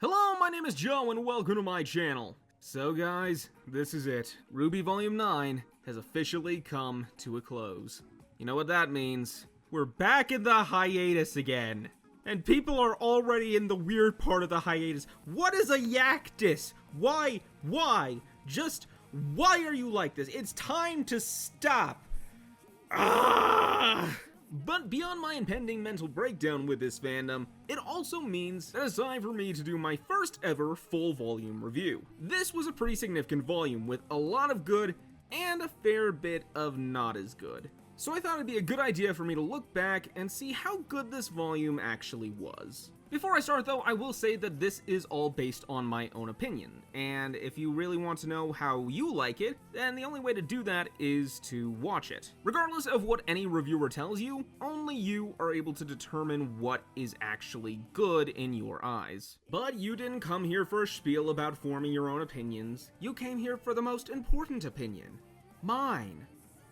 Hello, my name is Joe and welcome to my channel. So guys, this is it. RWBY Volume 9 has officially come to a close. You know what that means? We're back in the hiatus again. And people are already in the weird part of the hiatus. What is a yactus? Why? Just, why are you like this? It's time to stop. But beyond my impending mental breakdown with this fandom, it also means that it's time for me to do my first ever full volume review. This was a pretty significant volume with a lot of good and a fair bit of not as good. So I thought it'd be a good idea for me to look back and see how good this volume actually was. Before I start though, I will say that this is all based on my own opinion, and if you really want to know how you like it, then the only way to do that is to watch it. Regardless of what any reviewer tells you, only you are able to determine what is actually good in your eyes. But you didn't come here for a spiel about forming your own opinions, you came here for the most important opinion, mine,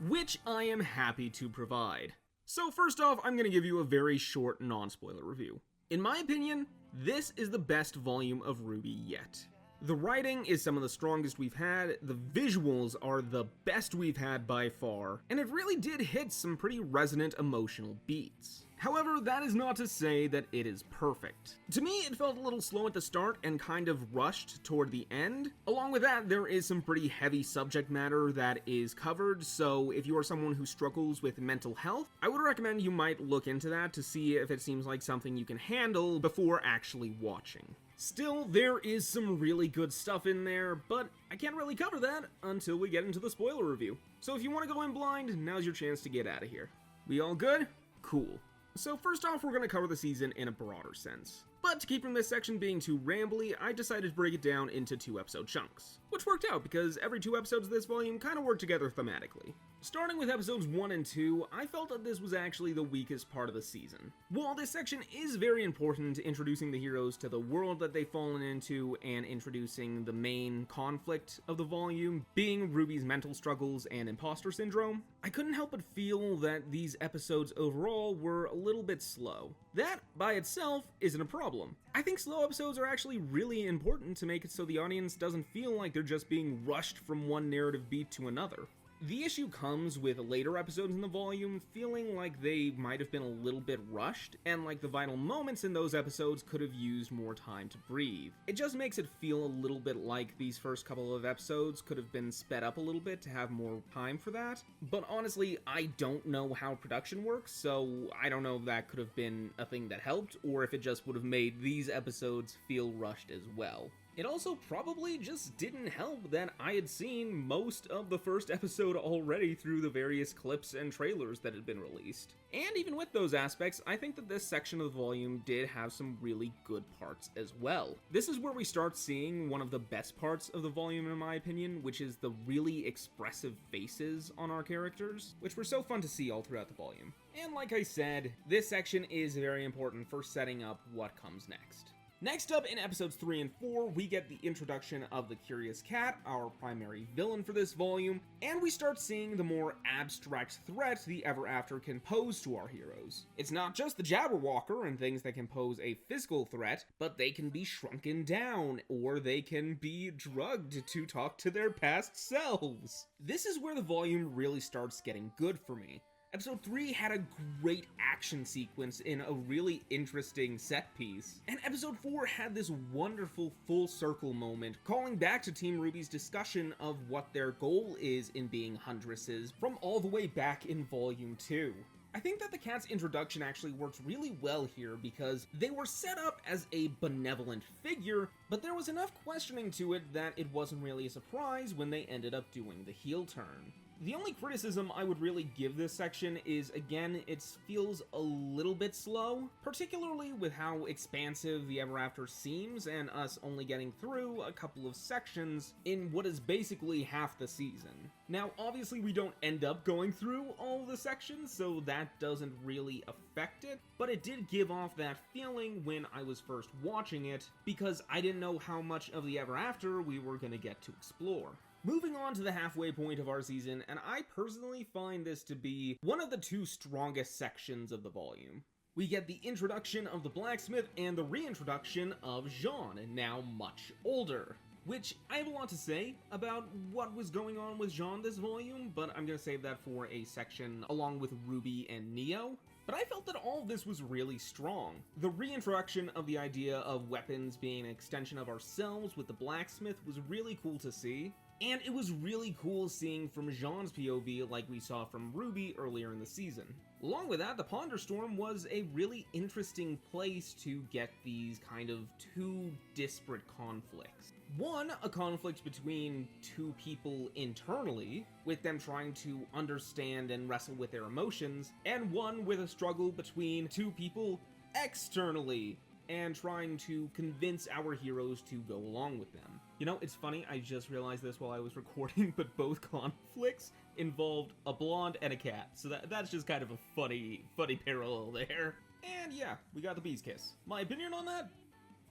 which I am happy to provide. So first off, I'm going to give you a very short non-spoiler review. In my opinion, this is the best volume of RWBY yet. The writing is some of the strongest we've had, the visuals are the best we've had by far, and it really did hit some pretty resonant emotional beats. However, that is not to say that it is perfect. To me, it felt a little slow at the start and kind of rushed toward the end. Along with that, there is some pretty heavy subject matter that is covered, so if you are someone who struggles with mental health, I would recommend you might look into that to see if it seems like something you can handle before actually watching. Still, there is some really good stuff in there, but I can't really cover that until we get into the spoiler review. So if you want to go in blind, now's your chance to get out of here. We all good? Cool. So first off, we're going to cover the season in a broader sense. But to keep from this section being too rambly, I decided to break it down into 2-episode chunks. Which worked out because every 2 episodes of this volume kind of work together thematically. Starting with episodes 1 and 2, I felt that this was actually the weakest part of the season. While this section is very important to introducing the heroes to the world that they've fallen into and introducing the main conflict of the volume, being RWBY's mental struggles and imposter syndrome, I couldn't help but feel that these episodes overall were a little bit slow. That, by itself, isn't a problem. I think slow episodes are actually really important to make it so the audience doesn't feel like they're just being rushed from one narrative beat to another. The issue comes with later episodes in the volume feeling like they might have been a little bit rushed, and like the vital moments in those episodes could have used more time to breathe. It just makes it feel a little bit like these first couple of episodes could have been sped up a little bit to have more time for that. But honestly, I don't know how production works, so I don't know if that could have been a thing that helped, or if it just would have made these episodes feel rushed as well. It also probably just didn't help that I had seen most of the first episode already through the various clips and trailers that had been released. And even with those aspects, I think that this section of the volume did have some really good parts as well. This is where we start seeing one of the best parts of the volume in my opinion, which is the really expressive faces on our characters, which were so fun to see all throughout the volume. And like I said, this section is very important for setting up what comes next. Next up, in episodes 3 and 4, we get the introduction of the Curious Cat, our primary villain for this volume, and we start seeing the more abstract threat the Ever After can pose to our heroes. It's not just the Jabberwocker and things that can pose a physical threat, but they can be shrunken down, or they can be drugged to talk to their past selves. This is where the volume really starts getting good for me. Episode 3 had a great action sequence in a really interesting set piece, and Episode 4 had this wonderful full circle moment calling back to Team RWBY's discussion of what their goal is in being Huntresses from all the way back in Volume 2. I think that the cat's introduction actually works really well here because they were set up as a benevolent figure, but there was enough questioning to it that it wasn't really a surprise when they ended up doing the heel turn. The only criticism I would really give this section is, again, it feels a little bit slow, particularly with how expansive the Ever After seems and us only getting through a couple of sections in what is basically half the season. Now, obviously we don't end up going through all the sections, so that doesn't really affect it, but it did give off that feeling when I was first watching it, because I didn't know how much of the Ever After we were going to get to explore. Moving on to the halfway point of our season, and I personally find this to be one of the 2 strongest sections of the volume. We get the introduction of the blacksmith and the reintroduction of Jaune, now much older. Which, I have a lot to say about what was going on with Jaune this volume, but I'm gonna save that for a section along with RWBY and Neo. But I felt that all of this was really strong. The reintroduction of the idea of weapons being an extension of ourselves with the blacksmith was really cool to see. And it was really cool seeing from Jaune's POV like we saw from RWBY earlier in the season. Along with that, the Ponderstorm was a really interesting place to get these kind of two disparate conflicts. One, a conflict between two people internally, with them trying to understand and wrestle with their emotions, and one with a struggle between two people externally, and trying to convince our heroes to go along with them. You know, it's funny, I just realized this while I was recording, but both conflicts involved a blonde and a cat, so that's just kind of a funny parallel there. And yeah, we got the bee's kiss. My opinion on that?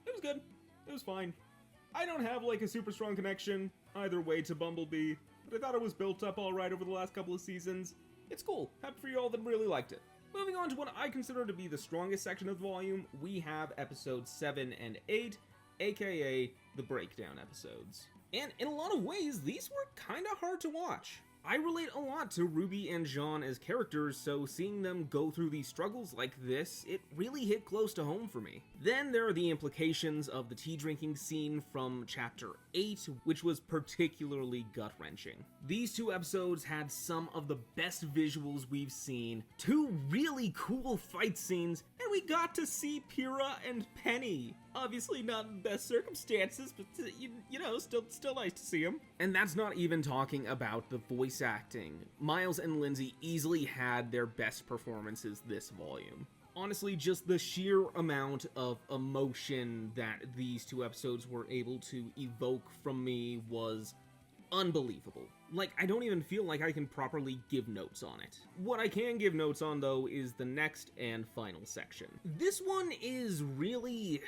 It was good. It was fine. I don't have like a super strong connection either way to Bumblebee, but I thought it was built up alright over the last couple of seasons. It's cool. Happy for you all that really liked it. Moving on to what I consider to be the strongest section of the volume, we have episodes 7 and 8, aka the breakdown episodes. And in a lot of ways, these were kinda hard to watch. I relate a lot to RWBY and Jaune as characters, so seeing them go through these struggles like this, it really hit close to home for me. Then there are the implications of the tea drinking scene from chapter 8, which was particularly gut-wrenching. These two episodes had some of the best visuals we've seen, two really cool fight scenes, and we got to see Pyrrha and Penny. Obviously not in the best circumstances, but you know, still nice to see them. And that's not even talking about the voice acting. Miles and Lindsay easily had their best performances this volume. Honestly, just the sheer amount of emotion that these two episodes were able to evoke from me was unbelievable. Like, I don't even feel like I can properly give notes on it. What I can give notes on, though, is the next and final section. This one is really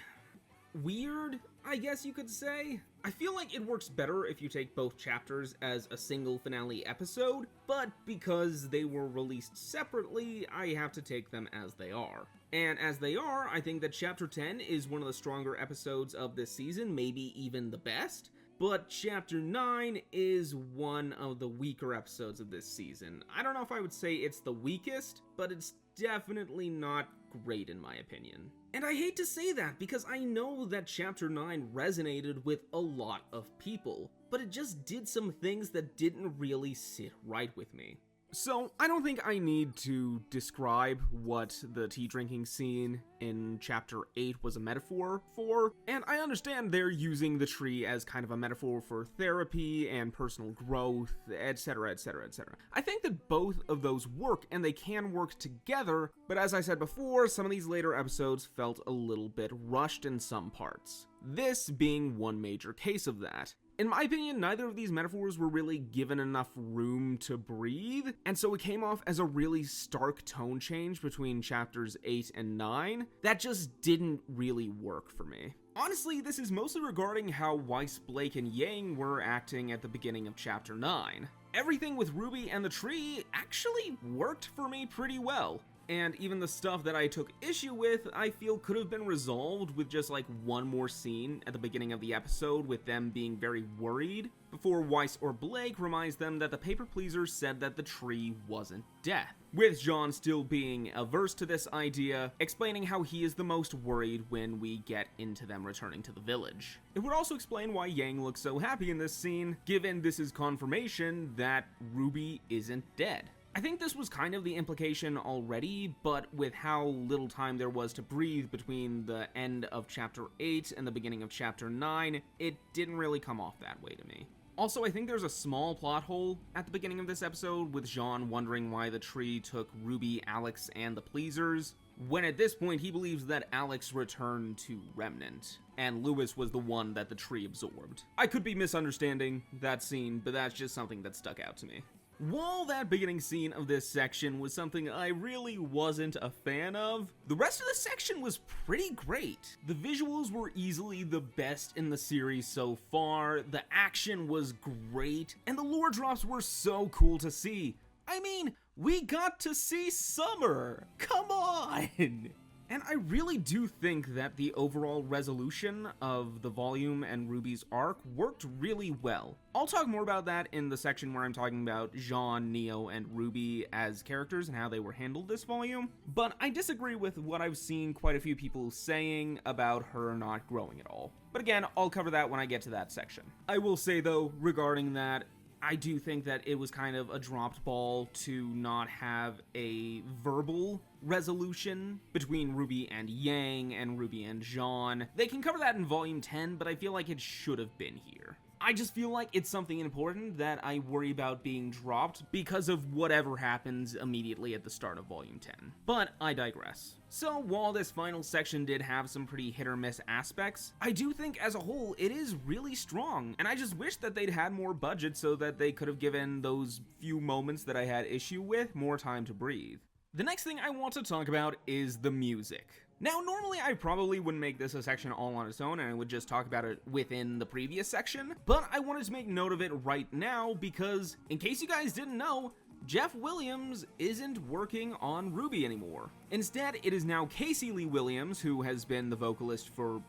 weird, I guess you could say. I feel like it works better if you take both chapters as a single finale episode, but because they were released separately, I have to take them as they are. And as they are, I think that chapter 10 is one of the stronger episodes of this season, maybe even the best. But chapter 9 is one of the weaker episodes of this season. I don't know if I would say it's the weakest, but it's definitely not great in my opinion. And I hate to say that because I know that chapter 9 resonated with a lot of people, but it just did some things that didn't really sit right with me. So, I don't think I need to describe what the tea drinking scene in chapter 8 was a metaphor for, and I understand they're using the tree as kind of a metaphor for therapy and personal growth, etc, etc, etc. I think that both of those work, and they can work together, but as I said before, some of these later episodes felt a little bit rushed in some parts. This being one major case of that. In my opinion, neither of these metaphors were really given enough room to breathe, and so it came off as a really stark tone change between chapters 8 and 9 that just didn't really work for me. Honestly, this is mostly regarding how Weiss, Blake, and Yang were acting at the beginning of chapter 9. Everything with RWBY and the tree actually worked for me pretty well. And even the stuff that I took issue with, I feel could have been resolved with just like one more scene at the beginning of the episode with them being very worried, before Weiss or Blake reminds them that the paper pleaser said that the tree wasn't death. With Jaune still being averse to this idea, explaining how he is the most worried when we get into them returning to the village. It would also explain why Yang looks so happy in this scene, given this is confirmation that RWBY isn't dead. I think this was kind of the implication already, but with how little time there was to breathe between the end of chapter 8 and the beginning of chapter 9, it didn't really come off that way to me. Also, I think there's a small plot hole at the beginning of this episode with Jaune wondering why the tree took RWBY, Alex, and the Pleasers, when at this point he believes that Alex returned to Remnant, and Lewis was the one that the tree absorbed. I could be misunderstanding that scene, but that's just something that stuck out to me. While that beginning scene of this section was something I really wasn't a fan of, the rest of the section was pretty great. The visuals were easily the best in the series so far, the action was great, and the lore drops were so cool to see. I mean, we got to see Summer! Come on! And I really do think that the overall resolution of the volume and RWBY's arc worked really well. I'll talk more about that in the section where I'm talking about Jaune, Neo, and RWBY as characters and how they were handled this volume, but I disagree with what I've seen quite a few people saying about her not growing at all. But again, I'll cover that when I get to that section. I will say though, regarding that, I do think that it was kind of a dropped ball to not have a verbal resolution between RWBY and Yang and RWBY and Jaune. They can cover that in Volume 10, but I feel like it should have been here. I just feel like it's something important that I worry about being dropped because of whatever happens immediately at the start of Volume 10. But I digress. So while this final section did have some pretty hit or miss aspects, I do think as a whole it is really strong, and I just wish that they'd had more budget so that they could have given those few moments that I had issue with more time to breathe. The next thing I want to talk about is the music. Now, normally I probably wouldn't make this a section all on its own and I would just talk about it within the previous section, but I wanted to make note of it right now because, in case you guys didn't know, Jeff Williams isn't working on RWBY anymore. Instead, it is now Casey Lee Williams, who has been the vocalist for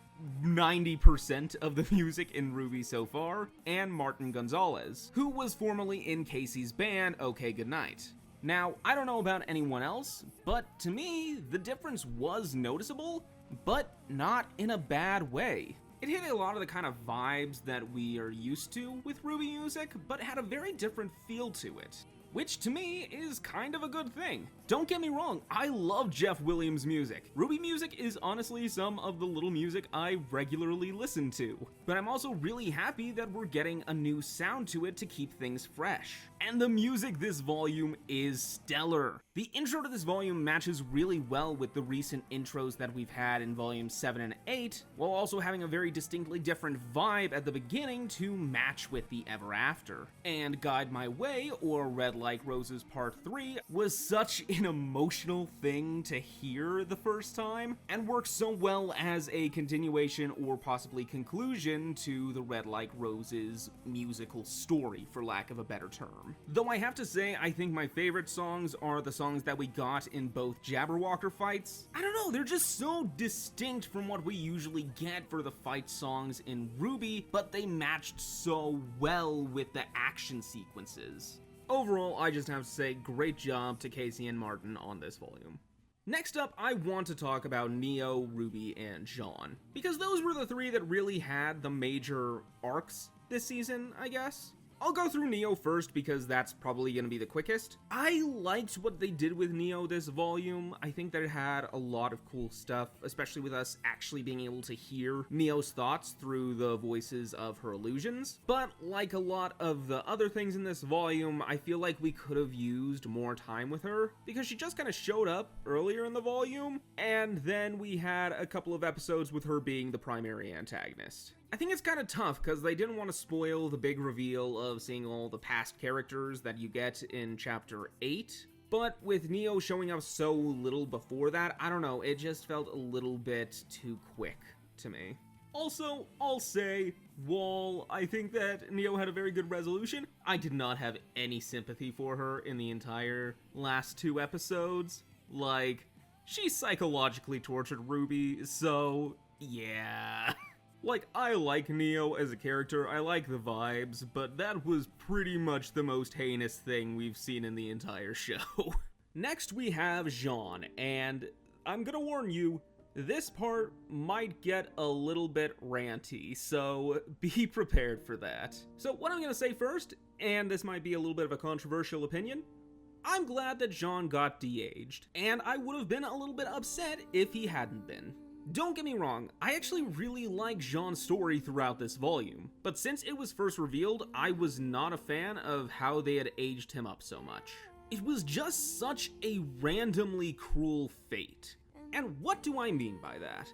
90% of the music in RWBY so far, and Martin Gonzalez, who was formerly in Casey's band OK Goodnight. Now, I don't know about anyone else, but to me, the difference was noticeable, but not in a bad way. It hit a lot of the kind of vibes that we are used to with RWBY music, but had a very different feel to it, which to me is kind of a good thing. Don't get me wrong, I love Jeff Williams' music. RWBY music is honestly some of the little music I regularly listen to, but I'm also really happy that we're getting a new sound to it to keep things fresh. And the music this volume is stellar. The intro to this volume matches really well with the recent intros that we've had in volumes 7 and 8, while also having a very distinctly different vibe at the beginning to match with the Ever After. And Guide My Way, or Red Like Roses Part 3, was such an emotional thing to hear the first time, and works so well as a continuation or possibly conclusion to the Red Like Roses musical story, for lack of a better term. Though I have to say, I think my favorite songs are the songs that we got in both Jabberwocker fights. I don't know, they're just so distinct from what we usually get for the fight songs in RWBY, but they matched so well with the action sequences. Overall, I just have to say, great job to Casey and Martin on this volume. Next up, I want to talk about Neo, RWBY, and Jaune, because those were the three that really had the major arcs this season, I guess. I'll go through Neo first because that's probably going to be the quickest. I liked what they did with Neo this volume. I think that it had a lot of cool stuff, especially with us actually being able to hear Neo's thoughts through the voices of her illusions. But like a lot of the other things in this volume, I feel like we could have used more time with her because she just kind of showed up earlier in the volume, and then we had a couple of episodes with her being the primary antagonist. I think it's kind of tough because they didn't want to spoil the big reveal of seeing all the past characters that you get in Chapter 8, but with Neo showing up so little before that, I don't know, it just felt a little bit too quick to me. Also, I'll say, while I think that Neo had a very good resolution, I did not have any sympathy for her in the entire last 2 episodes. Like, she psychologically tortured RWBY, so yeah. Like, I like Neo as a character, I like the vibes, but that was pretty much the most heinous thing we've seen in the entire show. Next we have Jaune, and I'm gonna warn you, this part might get a little bit ranty, so be prepared for that. So what I'm gonna say first, and this might be a little bit of a controversial opinion, I'm glad that Jaune got de-aged, and I would have been a little bit upset if he hadn't been. Don't get me wrong, I actually really like Jaune's story throughout this volume, but since it was first revealed, I was not a fan of how they had aged him up so much. It was just such a randomly cruel fate. And what do I mean by that?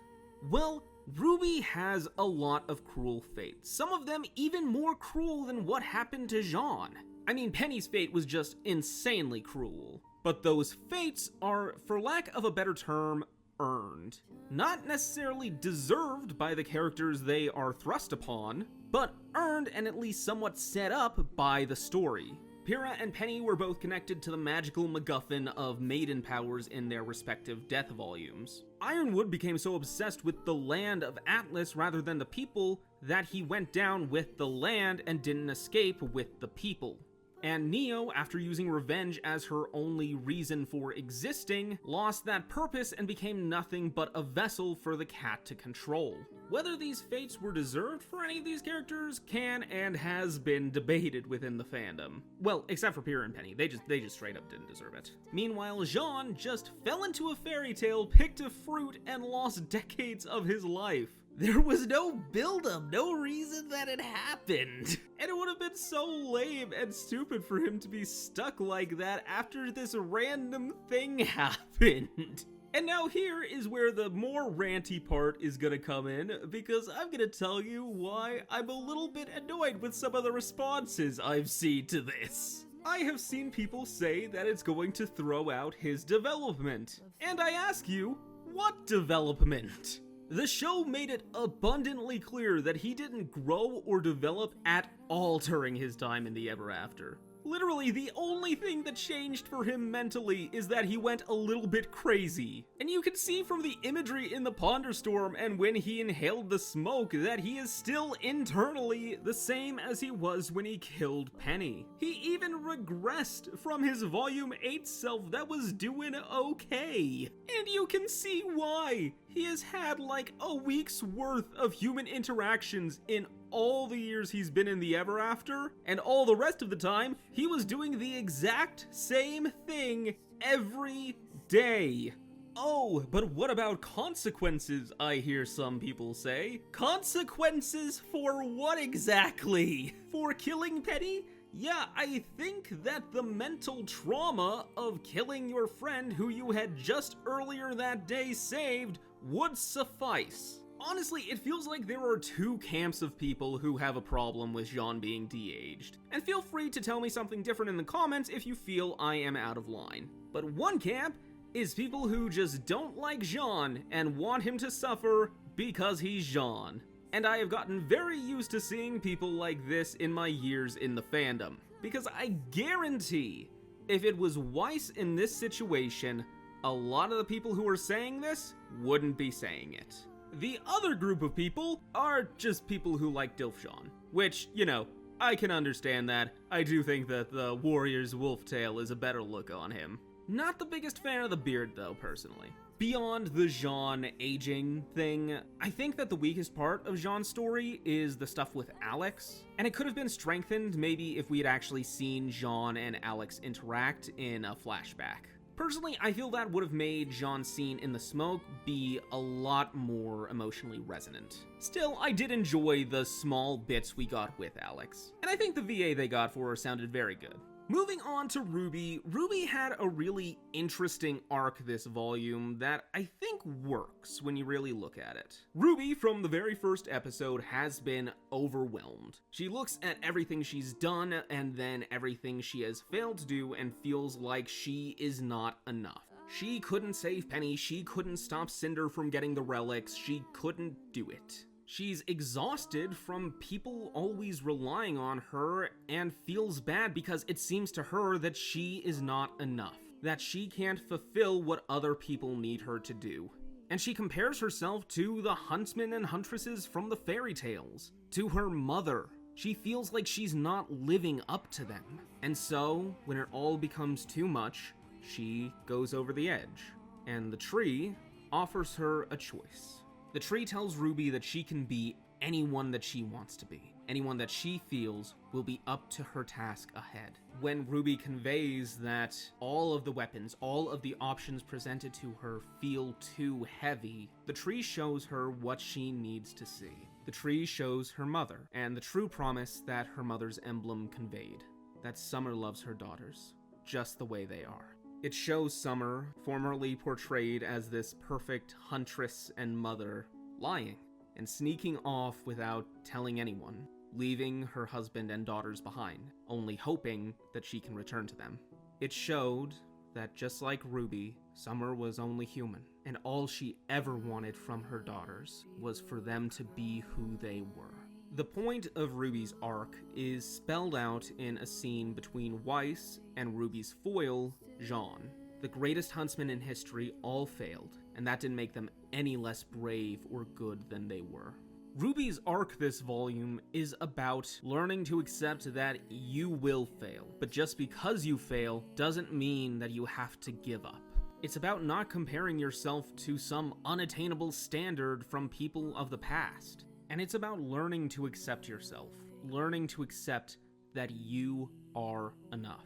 Well, RWBY has a lot of cruel fates, some of them even more cruel than what happened to Jaune. I mean, Penny's fate was just insanely cruel, but those fates are, for lack of a better term, earned. Not necessarily deserved by the characters they are thrust upon, but earned and at least somewhat set up by the story. Pyrrha and Penny were both connected to the magical MacGuffin of maiden powers in their respective death volumes. Ironwood became so obsessed with the land of Atlas rather than the people that he went down with the land and didn't escape with the people. And Neo, after using revenge as her only reason for existing, lost that purpose and became nothing but a vessel for the cat to control. Whether these fates were deserved for any of these characters can and has been debated within the fandom. Well, except for Pyrrha and Penny, they just straight up didn't deserve it. Meanwhile, Jaune just fell into a fairy tale, picked a fruit, and lost decades of his life. There was no build-up, no reason that it happened. And it would have been so lame and stupid for him to be stuck like that after this random thing happened. And now here is where the more ranty part is gonna come in, because I'm gonna tell you why I'm a little bit annoyed with some of the responses I've seen to this. I have seen people say that it's going to throw out his development. And I ask you, what development? The show made it abundantly clear that he didn't grow or develop at all during his time in the Ever After. Literally, the only thing that changed for him mentally is that he went a little bit crazy. And you can see from the imagery in the Ponderstorm and when he inhaled the smoke that he is still internally the same as he was when he killed Penny. He even regressed from his Volume 8 self that was doing okay. And you can see why. He has had like a week's worth of human interactions in all the years he's been in the Ever After, and all the rest of the time, he was doing the exact same thing every day. Oh, but what about consequences, I hear some people say? Consequences for what exactly? For killing Penny? Yeah, I think that the mental trauma of killing your friend who you had just earlier that day saved would suffice. Honestly, it feels like there are two camps of people who have a problem with Jaune being de-aged. And feel free to tell me something different in the comments if you feel I am out of line. But one camp is people who just don't like Jaune and want him to suffer because he's Jaune. And I have gotten very used to seeing people like this in my years in the fandom. Because I guarantee, if it was Weiss in this situation, a lot of the people who are saying this wouldn't be saying it. The other group of people are just people who like Dilf Jaune, which, you know, I can understand that. I do think that the Warrior's wolf tail is a better look on him. Not the biggest fan of the beard, though, personally. Beyond the Jaune aging thing, I think that the weakest part of Jaune's story is the stuff with Alex, and it could have been strengthened maybe if we had actually seen Jaune and Alex interact in a flashback. Personally, I feel that would have made Jaune's scene in the smoke be a lot more emotionally resonant. Still, I did enjoy the small bits we got with Alex, and I think the VA they got for her sounded very good. Moving on to RWBY, RWBY had a really interesting arc this volume that I think works when you really look at it. RWBY, from the very first episode, has been overwhelmed. She looks at everything she's done and then everything she has failed to do and feels like she is not enough. She couldn't save Penny, she couldn't stop Cinder from getting the relics, she couldn't do it. She's exhausted from people always relying on her and feels bad because it seems to her that she is not enough, that she can't fulfill what other people need her to do. And she compares herself to the huntsmen and huntresses from the fairy tales, to her mother. She feels like she's not living up to them. And so, when it all becomes too much, she goes over the edge. And the tree offers her a choice. The tree tells RWBY that she can be anyone that she wants to be, anyone that she feels will be up to her task ahead. When RWBY conveys that all of the weapons, all of the options presented to her feel too heavy, the tree shows her what she needs to see. The tree shows her mother, and the true promise that her mother's emblem conveyed, that Summer loves her daughters, just the way they are. It shows Summer, formerly portrayed as this perfect huntress and mother, lying and sneaking off without telling anyone, leaving her husband and daughters behind, only hoping that she can return to them. It showed that just like RWBY, Summer was only human, and all she ever wanted from her daughters was for them to be who they were. The point of RWBY's arc is spelled out in a scene between Weiss and RWBY's foil, Jaune. The greatest huntsmen in history all failed, and that didn't make them any less brave or good than they were. RWBY's arc this volume is about learning to accept that you will fail, but just because you fail doesn't mean that you have to give up. It's about not comparing yourself to some unattainable standard from people of the past. And it's about learning to accept yourself, learning to accept that you are enough.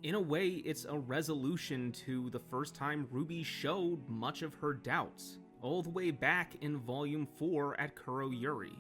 In a way, it's a resolution to the first time RWBY showed much of her doubts, all the way back in Volume 4 at Kuro Yuri.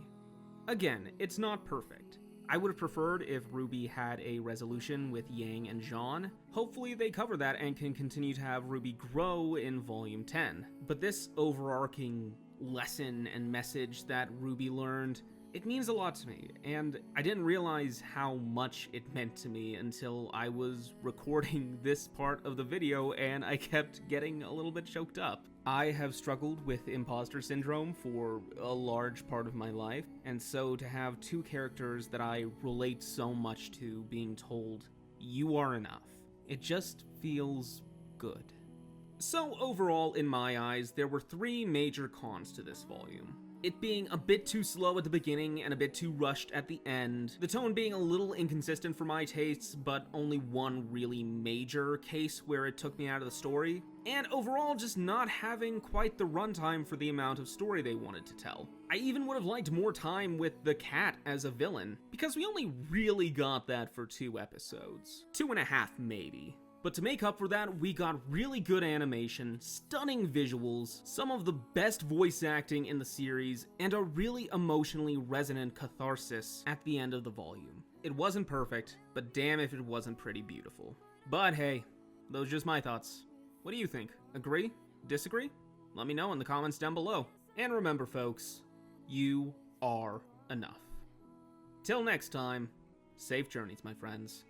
Again, it's not perfect. I would have preferred if RWBY had a resolution with Yang and Jaune. Hopefully they cover that and can continue to have RWBY grow in Volume 10. But this overarching lesson and message that RWBY learned, it means a lot to me, and I didn't realize how much it meant to me until I was recording this part of the video and I kept getting a little bit choked up. I have struggled with imposter syndrome for a large part of my life, and so to have two characters that I relate so much to being told, you are enough, it just feels good. So overall, in my eyes, there were three major cons to this volume. It being a bit too slow at the beginning and a bit too rushed at the end, the tone being a little inconsistent for my tastes, but only one really major case where it took me out of the story, and overall just not having quite the runtime for the amount of story they wanted to tell. I even would have liked more time with the cat as a villain, because we only really got that for 2 episodes. 2.5 maybe. But to make up for that, we got really good animation, stunning visuals, some of the best voice acting in the series, and a really emotionally resonant catharsis at the end of the volume. It wasn't perfect, but damn if it wasn't pretty beautiful. But hey, those are just my thoughts. What do you think? Agree? Disagree? Let me know in the comments down below. And remember folks, you are enough. Till next time, safe journeys my friends.